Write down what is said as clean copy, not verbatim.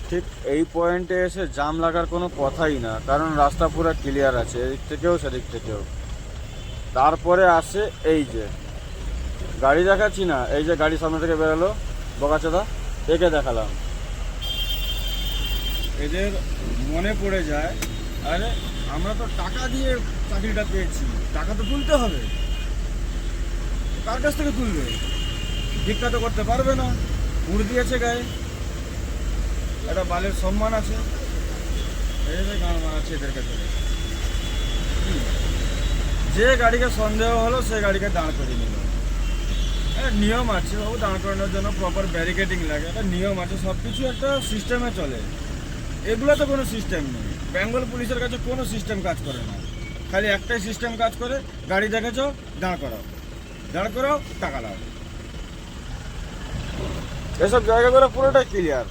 ঠিক এই পয়েন্টে এসে জাম লাগার কোনো কথাই না, কারণ রাস্তা পুরো ক্লিয়ার আছে এদিক থেকেও সেদিক থেকেও। তারপরে আসে এই যে গাড়ি দেখাচ্ছি না, এই যে গাড়ি সামনে থেকে বেরোলো বোকাচোদা, একে দেখালাম। এদের মনে পড়ে যায়, আরে আমরা তো টাকা দিয়ে চাকরিটা পেয়েছি, টাকা তো তুলতে হবে। কার কাছ থেকে তুলবে? ভিক্ষা তো করতে পারবে না, মুড় দিয়েছে গায়ে, একটা বালের সম্মান আছে, এই যে গান মারাচ্ছে এদের কাছে। যে গাড়িকে সন্দেহ হলো সে গাড়িকে দাঁড় করিয়ে নিল। নিয়ম আছে বাবু, দাঁড় করানোর জন্য প্রপার ব্যারিকেডিং লাগে, একটা নিয়ম আছে, সব কিছু একটা সিস্টেমে চলে। এগুলো তো কোনো সিস্টেম নেই। বেঙ্গল পুলিশের কাছে কোনো সিস্টেম কাজ করে না, খালি একটাই সিস্টেম কাজ করে, গাড়ি দেখেছ দাঁড় করাও, দাঁড় করাও, টাকা লাও। এসব জায়গাগুলো পুরোটাই ক্লিয়ার।